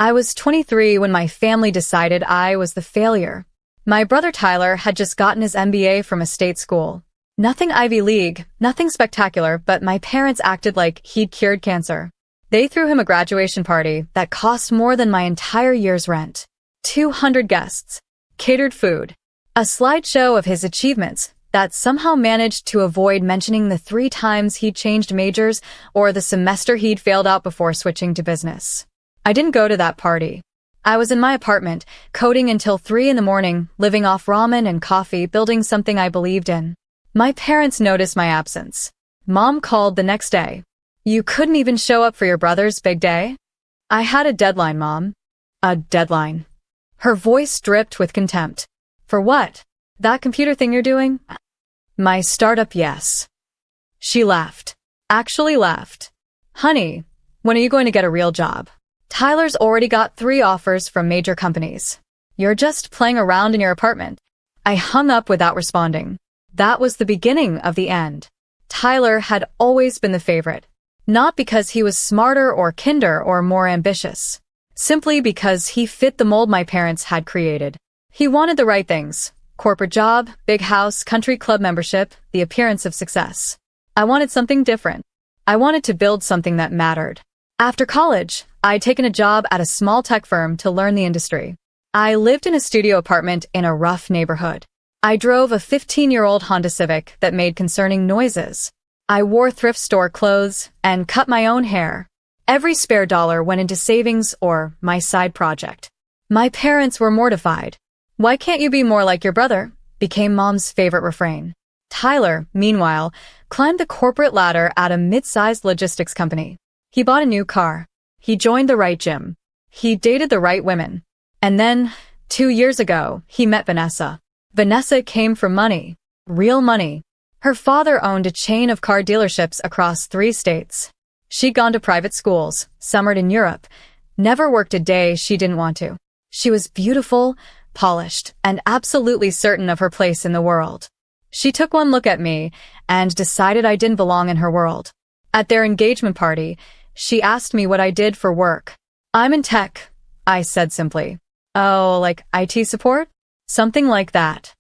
I was 23 when my family decided I was the failure. My brother Tyler had just gotten his MBA from a state school. Nothing Ivy League, nothing spectacular, but my parents acted like he'd cured cancer. They threw him a graduation party that cost more than my entire year's rent. 200 guests, catered food, a slideshow of his achievements that somehow managed to avoid mentioning the 3 times he'd changed majors or the semester he'd failed out before switching to business. I didn't go to that party. I was in my apartment, coding until 3 in the morning, living off ramen and coffee, building something I believed in. My parents noticed my absence. Mom called the next day. "You couldn't even show up for your brother's big day?" "I had a deadline, Mom." "A deadline?" Her voice dripped with contempt. "For what? That computer thing you're doing?" "My startup, yes." She laughed. Actually laughed. "Honey, when are you going to get a real job? Tyler's already got 3 offers from major companies. You're just playing around in your apartment." I hung up without responding. That was the beginning of the end. Tyler had always been the favorite. Not because he was smarter or kinder or more ambitious. Simply because he fit the mold my parents had created. He wanted the right things. Corporate job, big house, country club membership, the appearance of success. I wanted something different. I wanted to build something that mattered. After college, I'd taken a job at a small tech firm to learn the industry. I lived in a studio apartment in a rough neighborhood. I drove a 15-year-old Honda Civic that made concerning noises. I wore thrift store clothes and cut my own hair. Every spare dollar went into savings or my side project. My parents were mortified. "Why can't you be more like your brother?" became Mom's favorite refrain. Tyler, meanwhile, climbed the corporate ladder at a mid-sized logistics company. He bought a new car. He joined the right gym. He dated the right women. And then, 2 years ago, he met Vanessa. Vanessa came from money. Real money. Her father owned a chain of car dealerships across 3 states. She'd gone to private schools, summered in Europe, never worked a day she didn't want to. She was beautiful, polished, and absolutely certain of her place in the world. She took one look at me and decided I didn't belong in her world. At their engagement party, she asked me what I did for work. "I'm in tech," I said simply. "Oh, like IT support?" "Something like that."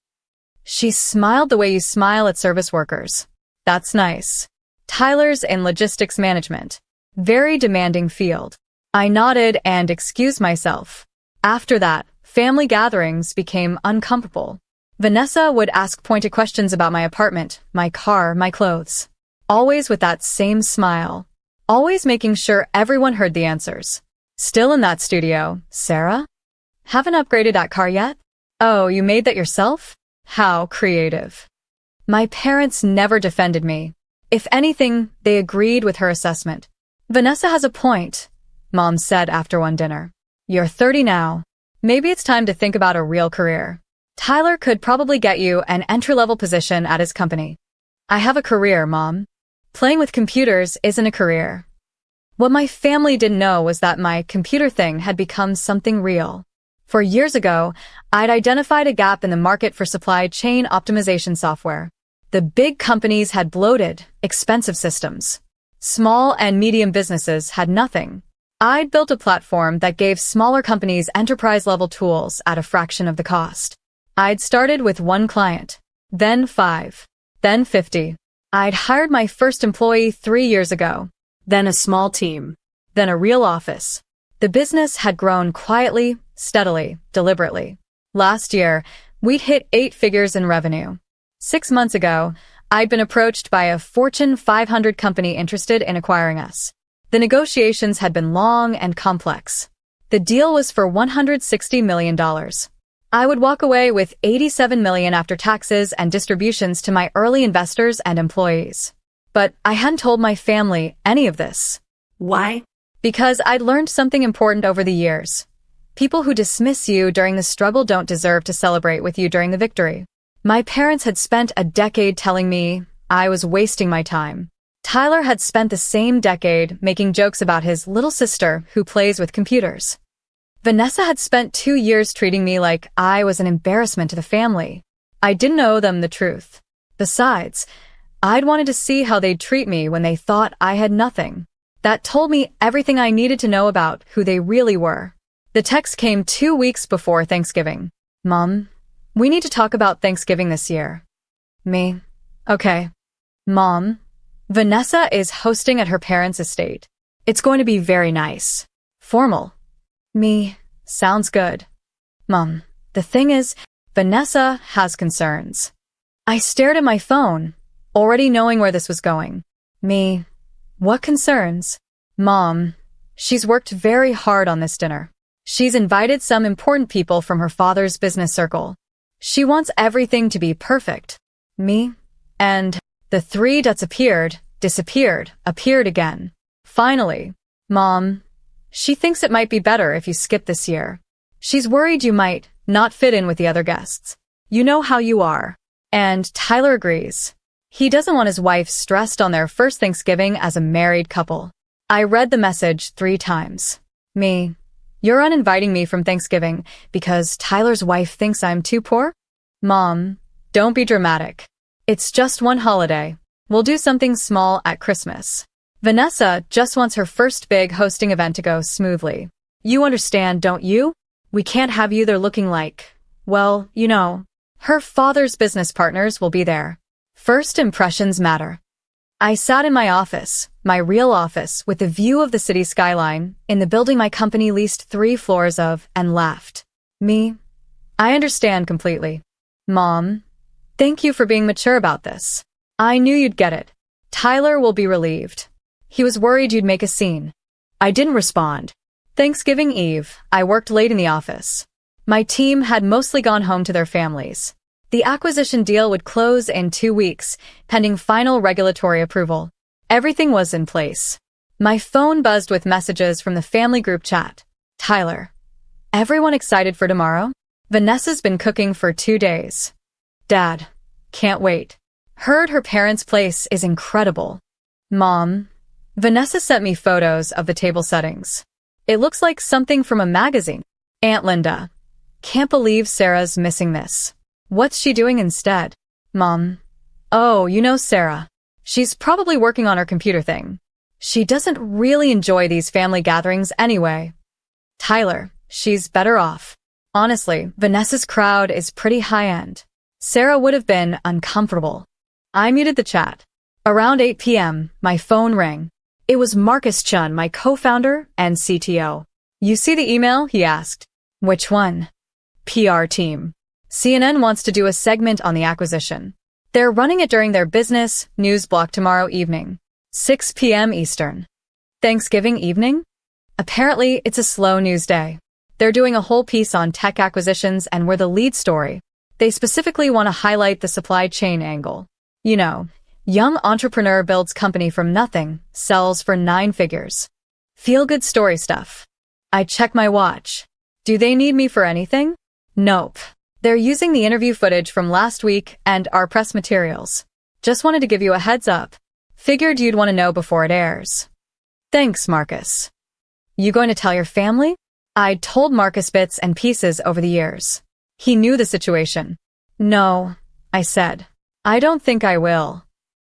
She smiled the way you smile at service workers. "That's nice." Tyler's in logistics management. Very demanding field. I nodded and excused myself. After that, family gatherings became uncomfortable. Vanessa would ask pointed questions about my apartment, my car, my clothes. Always with that same smile. Always making sure everyone heard the answers. "Still in that studio, Sarah? Haven't upgraded that car yet? Oh, you made that yourself? How creative." My parents never defended me. If anything, they agreed with her assessment. "Vanessa has a point," Mom said after one dinner. "You're 30 now. Maybe it's time to think about a real career. Tyler could probably get you an entry-level position at his company." "I have a career, Mom. Playing with computers isn't a career." What my family didn't know was that my computer thing had become something real. For years ago, I'd identified a gap in the market for supply chain optimization software. The big companies had bloated, expensive systems. Small and medium businesses had nothing. I'd built a platform that gave smaller companies enterprise-level tools at a fraction of the cost. I'd started with 1 client, then 5, then 50. I'd hired my first employee 3 years ago, then a small team, then a real office. The business had grown quietly, steadily, deliberately. Last year, we'd hit 8 figures in revenue. 6 months ago, I'd been approached by a Fortune 500 company interested in acquiring us. The negotiations had been long and complex. The deal was for $160 million. I would walk away with $87 million after taxes and distributions to my early investors and employees. But I hadn't told my family any of this. Why? Because I'd learned something important over the years. People who dismiss you during the struggle don't deserve to celebrate with you during the victory. My parents had spent a decade telling me I was wasting my time. Tyler had spent the same decade making jokes about his little sister who plays with computers. Vanessa had spent 2 years treating me like I was an embarrassment to the family. I didn't owe them the truth. Besides, I'd wanted to see how they'd treat me when they thought I had nothing. That told me everything I needed to know about who they really were. The text came 2 weeks before Thanksgiving. Mom, we need to talk about Thanksgiving this year. Me. Okay. Mom, Vanessa is hosting at her parents' estate. It's going to be very nice. Formal. Me. Sounds good. Mom, the thing is, Vanessa has concerns. I stared at my phone, already knowing where this was going. Me. What concerns? Mom, she's worked very hard on this dinner. She's invited some important people from her father's business circle. She wants everything to be perfect. Me. And the three dots disappeared, appeared again. Finally. Mom, she thinks it might be better if you skip this year. She's worried you might not fit in with the other guests. You know how you are. And Tyler agrees. He doesn't want his wife stressed on their first Thanksgiving as a married couple. I read the message 3 times. Me. You're uninviting me from Thanksgiving because Tyler's wife thinks I'm too poor? Mom, don't be dramatic. It's just one holiday. We'll do something small at Christmas. Vanessa just wants her first big hosting event to go smoothly. You understand, don't you? We can't have you there looking like, well, you know. Her father's business partners will be there. First impressions matter. I sat in my office, my real office, with a view of the city skyline, in the building my company leased 3 floors of, and laughed. Me. I understand completely. Mom, thank you for being mature about this. I knew you'd get it. Tyler will be relieved. He was worried you'd make a scene. I didn't respond. Thanksgiving Eve, I worked late in the office. My team had mostly gone home to their families. The acquisition deal would close in 2 weeks, pending final regulatory approval. Everything was in place. My phone buzzed with messages from the family group chat. Tyler. Everyone excited for tomorrow? Vanessa's been cooking for 2 days. Dad. Can't wait. Heard her parents' place is incredible. Mom. Vanessa sent me photos of the table settings. It looks like something from a magazine. Aunt Linda. Can't believe Sarah's missing this. What's she doing instead? Mom. Oh, you know Sarah. She's probably working on her computer thing. She doesn't really enjoy these family gatherings anyway. Tyler. She's better off. Honestly, Vanessa's crowd is pretty high-end. Sarah would have been uncomfortable. I muted the chat. Around 8 p.m., my phone rang. It was Marcus Chun, my co-founder and CTO. You see the email? He asked. Which one? PR team. CNN wants to do a segment on the acquisition. They're running it during their business news block tomorrow evening, 6 p.m. Eastern. Thanksgiving evening? Apparently, it's a slow news day. They're doing a whole piece on tech acquisitions and we're the lead story. They specifically want to highlight the supply chain angle. You know, young entrepreneur builds company from nothing, sells for 9 figures. Feel-good story stuff. I check my watch. Do they need me for anything? Nope. They're using the interview footage from last week and our press materials. Just wanted to give you a heads up. Figured you'd want to know before it airs. Thanks, Marcus. You going to tell your family? I'd told Marcus bits and pieces over the years. He knew the situation. No, I said. I don't think I will.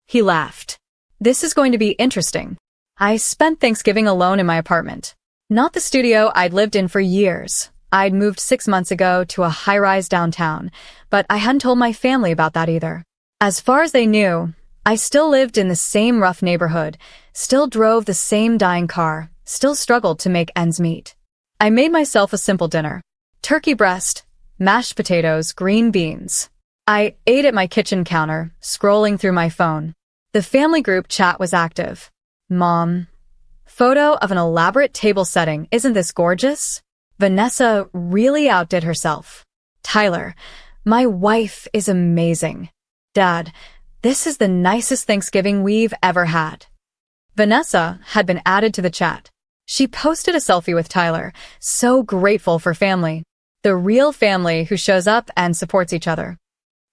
He laughed. This is going to be interesting. I spent Thanksgiving alone in my apartment. Not the studio I'd lived in for years. I'd moved 6 months ago to a high-rise downtown, but I hadn't told my family about that either. As far as they knew, I still lived in the same rough neighborhood, still drove the same dying car, still struggled to make ends meet. I made myself a simple dinner. Turkey breast, mashed potatoes, green beans. I ate at my kitchen counter, scrolling through my phone. The family group chat was active. Mom. Photo of an elaborate table setting. Isn't this gorgeous? Vanessa really outdid herself. Tyler. My wife is amazing. Dad. This is the nicest Thanksgiving we've ever had. Vanessa had been added to the chat. She posted a selfie with Tyler, so grateful for family. The real family who shows up and supports each other.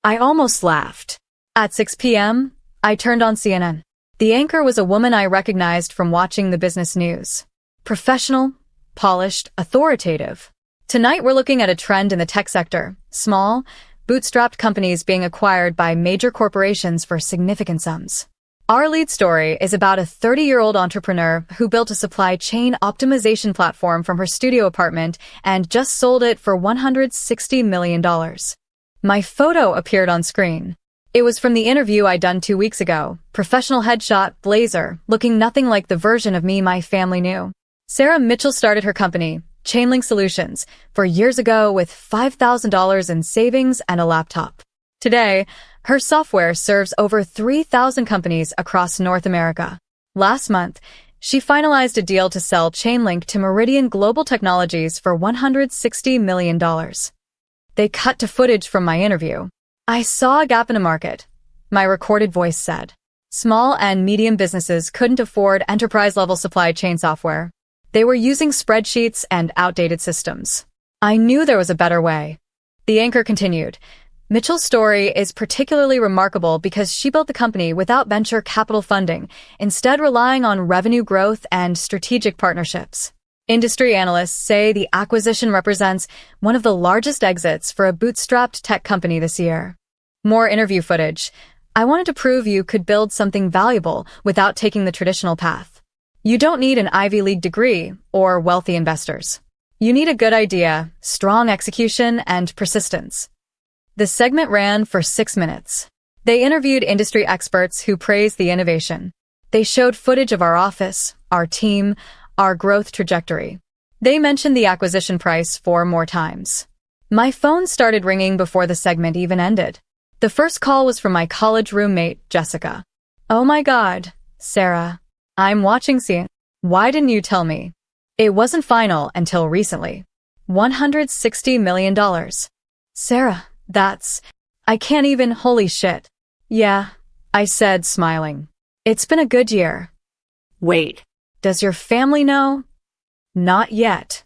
I almost laughed. At 6 p.m., I turned on CNN. The anchor was a woman I recognized from watching the business news. Professional, polished, authoritative. Tonight we're looking at a trend in the tech sector. Small, bootstrapped companies being acquired by major corporations for significant sums. Our lead story is about a 30-year-old entrepreneur who built a supply chain optimization platform from her studio apartment and just sold it for $160 million. My photo appeared on screen. It was from the interview I'd done 2 weeks ago. Professional headshot, blazer, looking nothing like the version of me my family knew. Sarah Mitchell started her company, Chainlink Solutions, 4 years ago with $5,000 in savings and a laptop. Today, her software serves over 3,000 companies across North America. Last month, she finalized a deal to sell Chainlink to Meridian Global Technologies for $160 million. They cut to footage from my interview. I saw a gap in the market, my recorded voice said. Small and medium businesses couldn't afford enterprise-level supply chain software. They were using spreadsheets and outdated systems. I knew there was a better way. The anchor continued. Mitchell's story is particularly remarkable because she built the company without venture capital funding, instead relying on revenue growth and strategic partnerships. Industry analysts say the acquisition represents one of the largest exits for a bootstrapped tech company this year. More interview footage. I wanted to prove you could build something valuable without taking the traditional path. You don't need an Ivy League degree or wealthy investors. You need a good idea, strong execution, and persistence. The segment ran for 6 minutes. They interviewed industry experts who praised the innovation. They showed footage of our office, our team, our growth trajectory. They mentioned the acquisition price 4 more times. My phone started ringing before the segment even ended. The first call was from my college roommate, Jessica. Oh my God, Sarah. I'm watching CNN. Why didn't you tell me? It wasn't final until recently. $160 million. Sarah, I can't even, holy shit. Yeah, I said, smiling. It's been a good year. Wait. Does your family know? Not yet.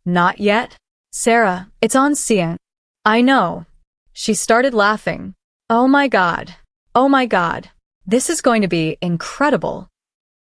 Not yet? Sarah, it's on CNN. I know. She started laughing. Oh my God. Oh my God. This is going to be incredible.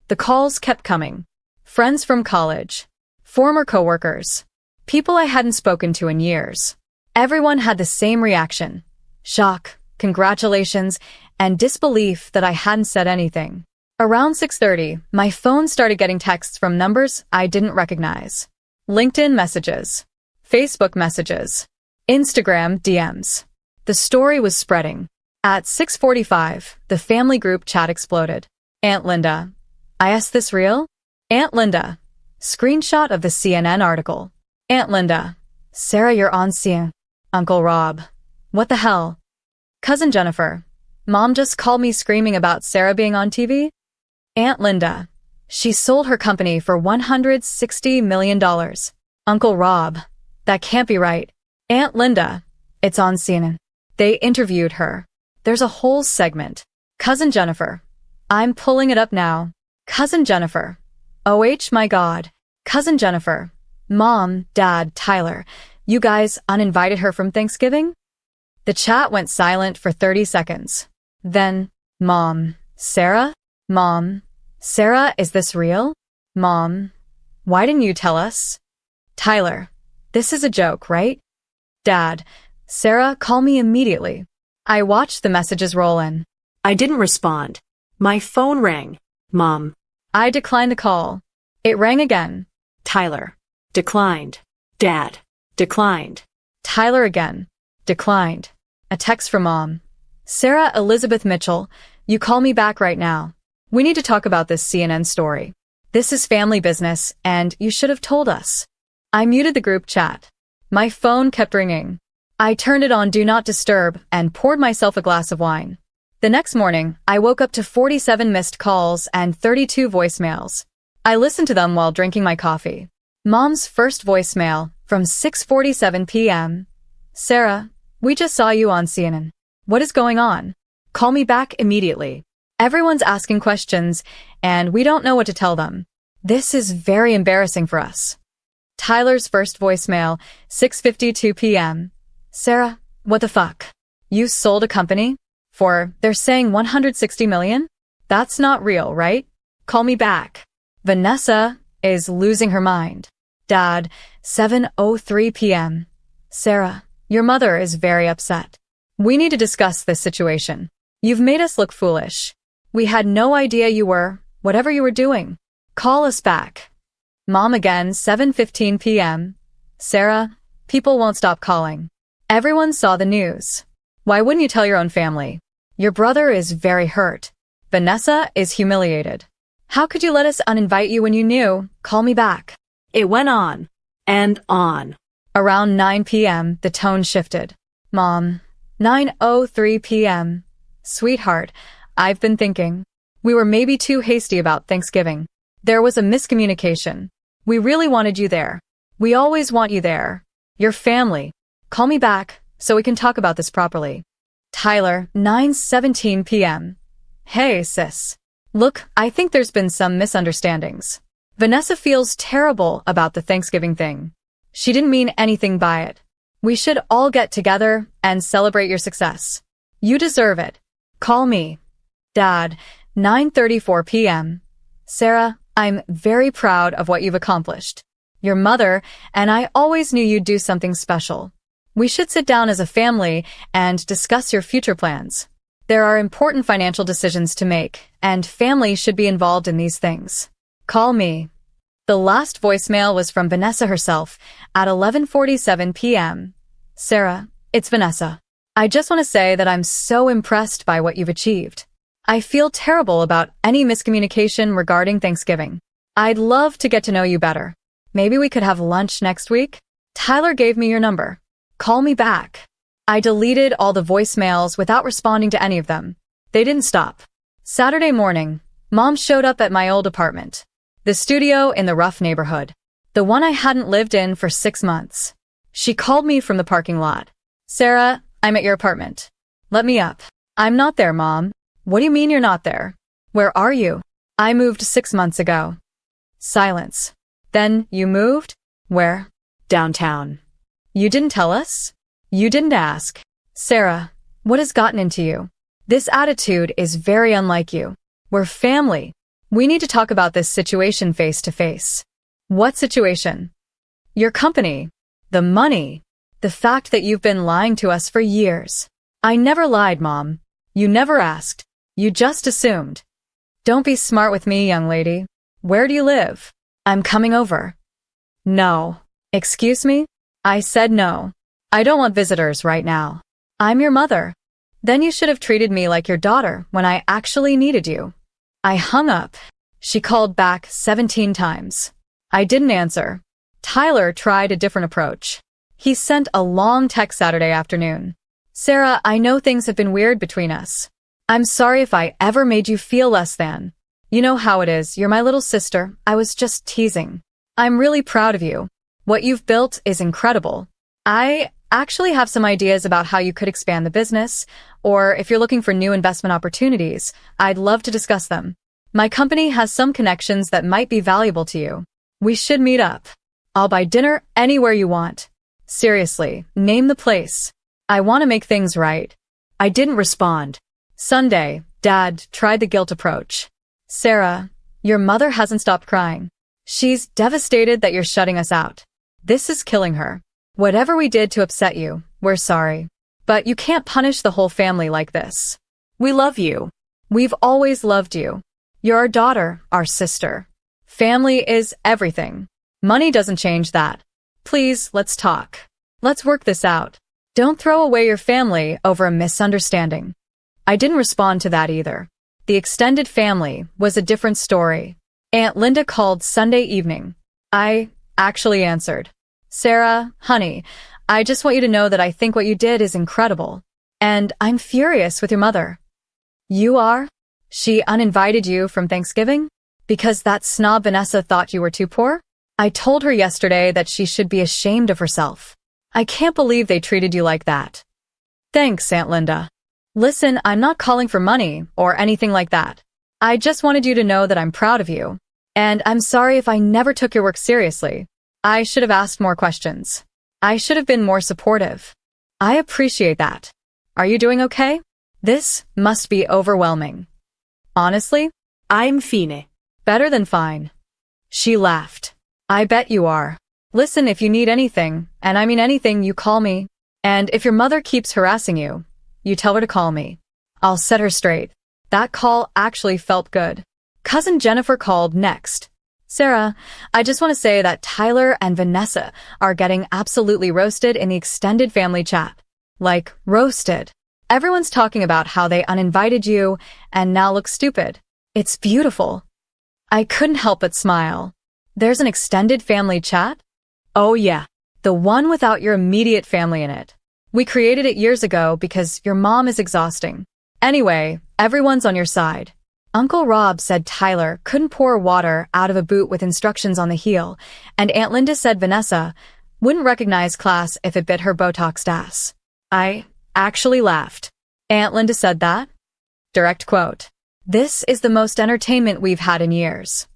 The calls kept coming. Friends from college. Former coworkers. People I hadn't spoken to in years. Everyone had the same reaction. Shock, congratulations, and disbelief that I hadn't said anything. Around 6:30, my phone started getting texts from numbers I didn't recognize. LinkedIn messages. Facebook messages. Instagram DMs. The story was spreading. At 6:45, the family group chat exploded. Aunt Linda. I asked, this real? Aunt Linda. Screenshot of the CNN article. Aunt Linda. Sarah, you're on CNN. Uncle Rob. What the hell? Cousin Jennifer. Mom just called me screaming about Sarah being on TV. Aunt Linda. She sold her company for $160 million. Uncle Rob. That can't be right. Aunt Linda. It's on CNN. They interviewed her. There's a whole segment. Cousin Jennifer. I'm pulling it up now. Cousin Jennifer. OH my God. Cousin Jennifer. Mom, Dad, Tyler. You guys uninvited her from Thanksgiving? The chat went silent for 30 seconds. Then, Mom. Sarah? Mom. Sarah, is this real? Mom. Why didn't you tell us? Tyler. This is a joke, right? Dad. Sarah, call me immediately. I watched the messages roll in. I didn't respond. My phone rang. Mom. I declined the call. It rang again. Tyler. Declined. Dad. Declined. Tyler again. Declined. A text from Mom. Sarah Elizabeth Mitchell, you call me back right now. We need to talk about this CNN story. This is family business, and you should have told us. I muted the group chat. My phone kept ringing. I turned it on Do Not Disturb and poured myself a glass of wine. The next morning, I woke up to 47 missed calls and 32 voicemails. I listened to them while drinking my coffee. Mom's first voicemail from 6:47 p.m. Sarah, we just saw you on CNN. What is going on? Call me back immediately. Everyone's asking questions, and we don't know what to tell them. This is very embarrassing for us. Tyler's first voicemail, 6:52 p.m. Sarah, what the fuck? You sold a company? They're saying $160 million? That's not real, right? Call me back. Vanessa is losing her mind. Dad, 7:03 p.m. Sarah, your mother is very upset. We need to discuss this situation. You've made us look foolish. We had no idea whatever you were doing. Call us back. Mom again, 7:15 p.m. Sarah, people won't stop calling. Everyone saw the news. Why wouldn't you tell your own family? Your brother is very hurt. Vanessa is humiliated. How could you let us uninvite you when you knew? Call me back. It went on and on. Around 9 p.m., the tone shifted. Mom, 9:03 p.m. Sweetheart, I've been thinking. We were maybe too hasty about Thanksgiving. There was a miscommunication. We really wanted you there. We always want you there. Your family. Call me back so we can talk about this properly. Tyler, 9:17 p.m. Hey, sis. Look, I think there's been some misunderstandings. Vanessa feels terrible about the Thanksgiving thing. She didn't mean anything by it. We should all get together and celebrate your success. You deserve it. Call me. Dad, 9:34 p.m. Sarah, I'm very proud of what you've accomplished. Your mother and I always knew you'd do something special. We should sit down as a family and discuss your future plans. There are important financial decisions to make, and family should be involved in these things. Call me. The last voicemail was from Vanessa herself at 11:47 p.m. Sarah, it's Vanessa. I just want to say that I'm so impressed by what you've achieved. I feel terrible about any miscommunication regarding Thanksgiving. I'd love to get to know you better. Maybe we could have lunch next week? Tyler gave me your number. Call me back. I deleted all the voicemails without responding to any of them. They didn't stop. Saturday morning, Mom showed up at my old apartment. The studio in the rough neighborhood. The one I hadn't lived in for 6 months. She called me from the parking lot. Sarah, I'm at your apartment. Let me up. I'm not there, Mom. What do you mean you're not there? Where are you? I moved 6 months ago. Silence. Then you moved? Where? Downtown. You didn't tell us? You didn't ask. Sarah, what has gotten into you? This attitude is very unlike you. We're family. We need to talk about this situation face to face. What situation? Your company. The money. The fact that you've been lying to us for years. I never lied, Mom. You never asked. You just assumed. Don't be smart with me, young lady. Where do you live? I'm coming over. No. Excuse me? I said no. I don't want visitors right now. I'm your mother. Then you should have treated me like your daughter when I actually needed you. I hung up. She called back 17 times. I didn't answer. Tyler tried a different approach. He sent a long text Saturday afternoon. Sarah, I know things have been weird between us. I'm sorry if I ever made you feel less than. You know how it is, you're my little sister, I was just teasing. I'm really proud of you. What you've built is incredible. I actually have some ideas about how you could expand the business, or if you're looking for new investment opportunities, I'd love to discuss them. My company has some connections that might be valuable to you. We should meet up. I'll buy dinner anywhere you want. Seriously, name the place. I want to make things right. I didn't respond. Sunday, Dad tried the guilt approach. Sarah, your mother hasn't stopped crying. She's devastated that you're shutting us out. This is killing her. Whatever we did to upset you, we're sorry. But you can't punish the whole family like this. We love you. We've always loved you. You're our daughter, our sister. Family is everything. Money doesn't change that. Please, let's talk. Let's work this out. Don't throw away your family over a misunderstanding. I didn't respond to that either. The extended family was a different story. Aunt Linda called Sunday evening. I actually answered. Sarah, honey, I just want you to know that I think what you did is incredible. And I'm furious with your mother. You are? She uninvited you from Thanksgiving? Because that snob Vanessa thought you were too poor? I told her yesterday that she should be ashamed of herself. I can't believe they treated you like that. Thanks, Aunt Linda. Listen, I'm not calling for money or anything like that. I just wanted you to know that I'm proud of you. And I'm sorry if I never took your work seriously. I should have asked more questions. I should have been more supportive. I appreciate that. Are you doing okay? This must be overwhelming. Honestly, I'm fine. Better than fine. She laughed. I bet you are. Listen, if you need anything, and I mean anything, you call me. And if your mother keeps harassing you, you tell her to call me. I'll set her straight. That call actually felt good. Cousin Jennifer called next. Sarah, I just want to say that Tyler and Vanessa are getting absolutely roasted in the extended family chat. Like, roasted. Everyone's talking about how they uninvited you and now look stupid. It's beautiful. I couldn't help but smile. There's an extended family chat? Oh yeah, the one without your immediate family in it. We created it years ago because your mom is exhausting. Anyway, everyone's on your side. Uncle Rob said Tyler couldn't pour water out of a boot with instructions on the heel, and Aunt Linda said Vanessa wouldn't recognize class if it bit her Botoxed ass. I actually laughed. Aunt Linda said that? Direct quote. This is the most entertainment we've had in years.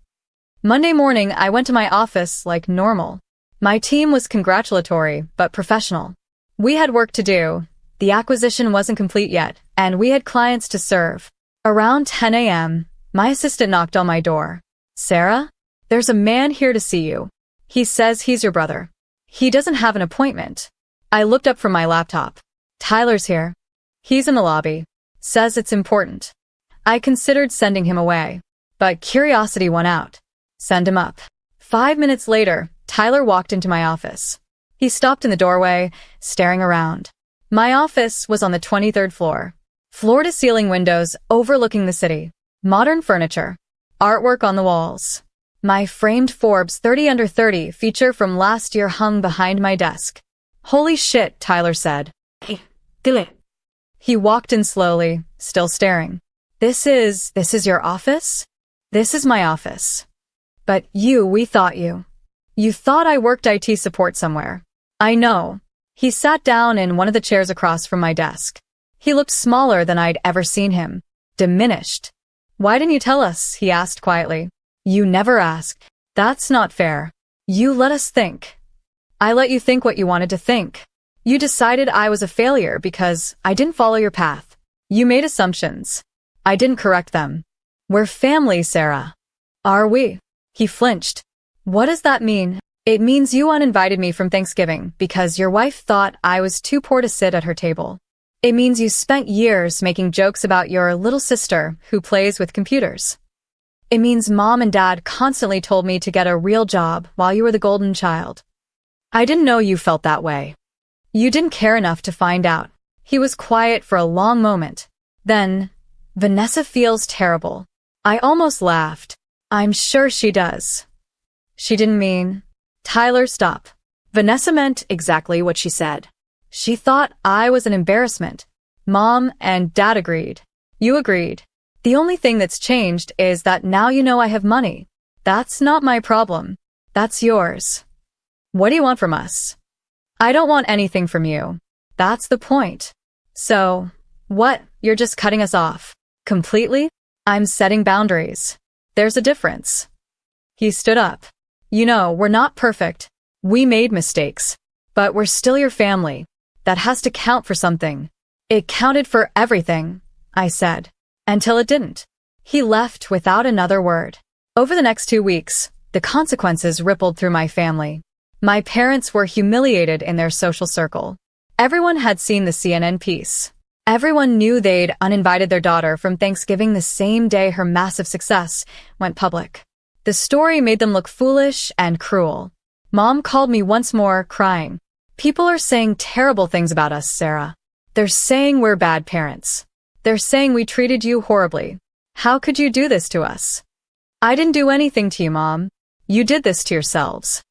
Monday morning, I went to my office like normal. My team was congratulatory, but professional. We had work to do. The acquisition wasn't complete yet, and we had clients to serve. Around 10 a.m., my assistant knocked on my door. Sarah, there's a man here to see you. He says he's your brother. He doesn't have an appointment. I looked up from my laptop. Tyler's here. He's in the lobby. Says it's important. I considered sending him away, but curiosity won out. Send him up. 5 minutes later, Tyler walked into my office. He stopped in the doorway, staring around. My office was on the 23rd floor. Floor-to-ceiling windows overlooking the city. Modern furniture. Artwork on the walls. My framed Forbes 30 Under 30 feature from last year hung behind my desk. Holy shit, Tyler said. Hey, Dylan. He walked in slowly, still staring. This is your office? This is my office. But we thought you. You thought I worked IT support somewhere. I know. He sat down in one of the chairs across from my desk. He looked smaller than I'd ever seen him. Diminished. Why didn't you tell us? He asked quietly. You never asked. That's not fair. You let us think. I let you think what you wanted to think. You decided I was a failure because I didn't follow your path. You made assumptions. I didn't correct them. We're family, Sarah. Are we? He flinched. What does that mean? It means you uninvited me from Thanksgiving because your wife thought I was too poor to sit at her table. It means you spent years making jokes about your little sister who plays with computers. It means Mom and Dad constantly told me to get a real job while you were the golden child. I didn't know you felt that way. You didn't care enough to find out. He was quiet for a long moment. Then, Vanessa feels terrible. I almost laughed. I'm sure she does. She didn't mean. Tyler, stop. Vanessa meant exactly what she said. She thought I was an embarrassment. Mom and Dad agreed. You agreed. The only thing that's changed is that now you know I have money. That's not my problem. That's yours. What do you want from us? I don't want anything from you. That's the point. So, what? You're just cutting us off. Completely? I'm setting boundaries. There's a difference. He stood up. You know, we're not perfect. We made mistakes. But we're still your family. That has to count for something. It counted for everything, I said. Until it didn't. He left without another word. Over the next 2 weeks, the consequences rippled through my family. My parents were humiliated in their social circle. Everyone had seen the CNN piece. Everyone knew they'd uninvited their daughter from Thanksgiving the same day her massive success went public. The story made them look foolish and cruel. Mom called me once more, crying. People are saying terrible things about us, Sarah. They're saying we're bad parents. They're saying we treated you horribly. How could you do this to us? I didn't do anything to you, Mom. You did this to yourselves.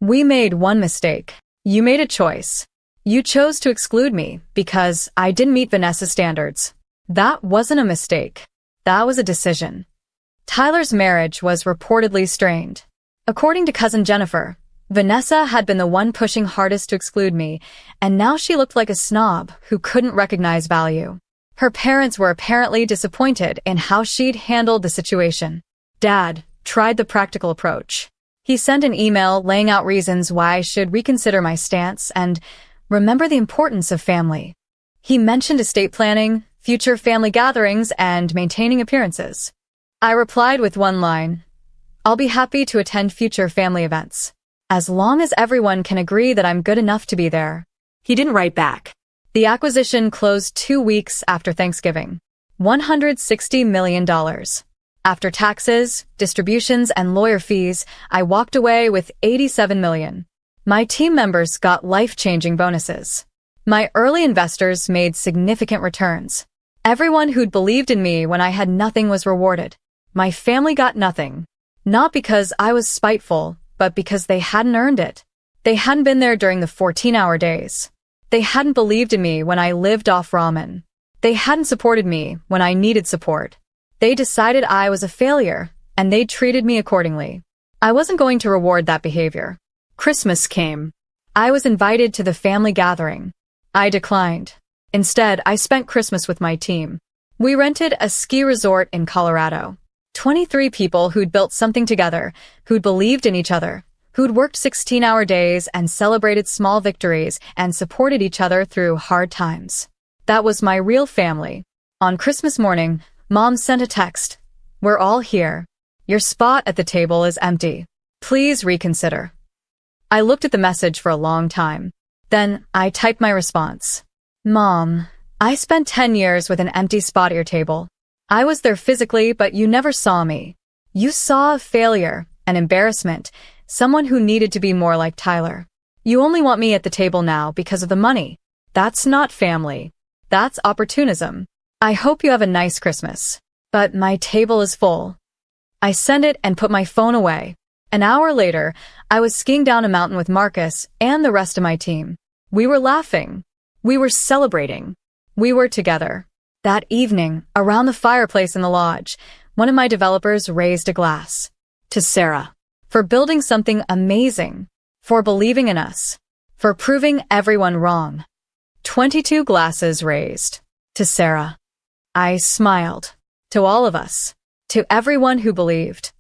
We made one mistake. You made a choice. You chose to exclude me because I didn't meet Vanessa's standards. That wasn't a mistake. That was a decision. Tyler's marriage was reportedly strained. According to cousin Jennifer, Vanessa had been the one pushing hardest to exclude me, and now she looked like a snob who couldn't recognize value. Her parents were apparently disappointed in how she'd handled the situation. Dad tried the practical approach. He sent an email laying out reasons why I should reconsider my stance and remember the importance of family. He mentioned estate planning, future family gatherings, and maintaining appearances. I replied with one line, I'll be happy to attend future family events, as long as everyone can agree that I'm good enough to be there. He didn't write back. The acquisition closed 2 weeks after Thanksgiving. $160 million. After taxes, distributions, and lawyer fees, I walked away with $87 million. My team members got life-changing bonuses. My early investors made significant returns. Everyone who'd believed in me when I had nothing was rewarded. My family got nothing. Not because I was spiteful, but because they hadn't earned it. They hadn't been there during the 14-hour days. They hadn't believed in me when I lived off ramen. They hadn't supported me when I needed support. They decided I was a failure, and they treated me accordingly. I wasn't going to reward that behavior. Christmas came. I was invited to the family gathering. I declined. Instead, I spent Christmas with my team. We rented a ski resort in Colorado. 23 people who'd built something together, who'd believed in each other, who'd worked 16-hour days and celebrated small victories and supported each other through hard times. That was my real family. On Christmas morning, Mom sent a text. "We're all here. Your spot at the table is empty. Please reconsider." I looked at the message for a long time. Then I typed my response. "Mom, I spent 10 years with an empty spot at your table. I was there physically, but you never saw me. You saw a failure, an embarrassment, someone who needed to be more like Tyler. You only want me at the table now because of the money. That's not family. That's opportunism. I hope you have a nice Christmas. But my table is full." I sent it and put my phone away. An hour later, I was skiing down a mountain with Marcus and the rest of my team. We were laughing. We were celebrating. We were together. That evening, around the fireplace in the lodge, one of my developers raised a glass. "To Sarah. For building something amazing. For believing in us. For proving everyone wrong." 22 glasses raised. To Sarah. I smiled. To all of us. To everyone who believed.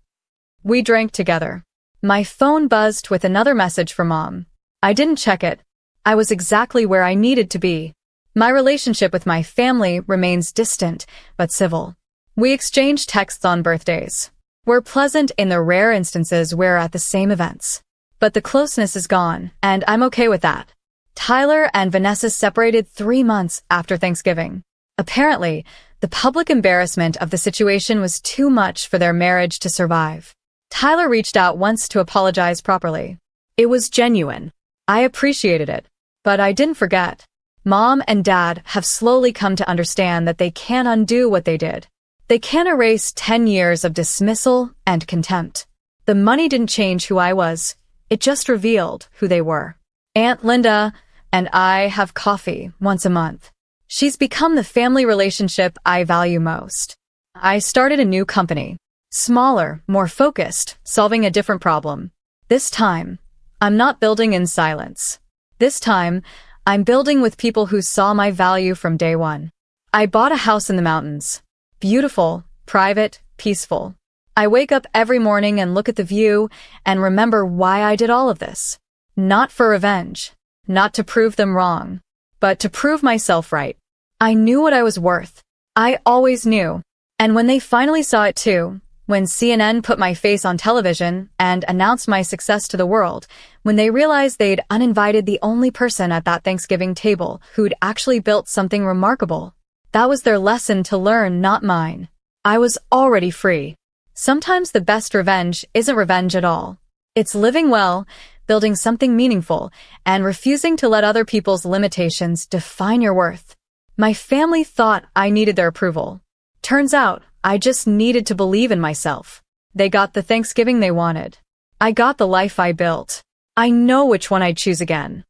We drank together. My phone buzzed with another message from Mom. I didn't check it. I was exactly where I needed to be. My relationship with my family remains distant, but civil. We exchange texts on birthdays. We're pleasant in the rare instances we're at the same events. But the closeness is gone, and I'm okay with that. Tyler and Vanessa separated 3 months after Thanksgiving. Apparently, the public embarrassment of the situation was too much for their marriage to survive. Tyler reached out once to apologize properly. It was genuine. I appreciated it. But I didn't forget. Mom and Dad have slowly come to understand that they can't undo what they did. They can't erase 10 years of dismissal and contempt. The money didn't change who I was. It just revealed who they were. Aunt Linda and I have coffee once a month. She's become the family relationship I value most. I started a new company. Smaller, more focused, solving a different problem. This time, I'm not building in silence. This time, I'm building with people who saw my value from day one. I bought a house in the mountains. Beautiful, private, peaceful. I wake up every morning and look at the view and remember why I did all of this. Not for revenge. Not to prove them wrong. But to prove myself right. I knew what I was worth. I always knew. And when they finally saw it too, when CNN put my face on television and announced my success to the world, when they realized they'd uninvited the only person at that Thanksgiving table who'd actually built something remarkable, that was their lesson to learn, not mine. I was already free. Sometimes the best revenge isn't revenge at all. It's living well, building something meaningful, and refusing to let other people's limitations define your worth. My family thought I needed their approval. Turns out, I just needed to believe in myself. They got the Thanksgiving they wanted. I got the life I built. I know which one I'd choose again.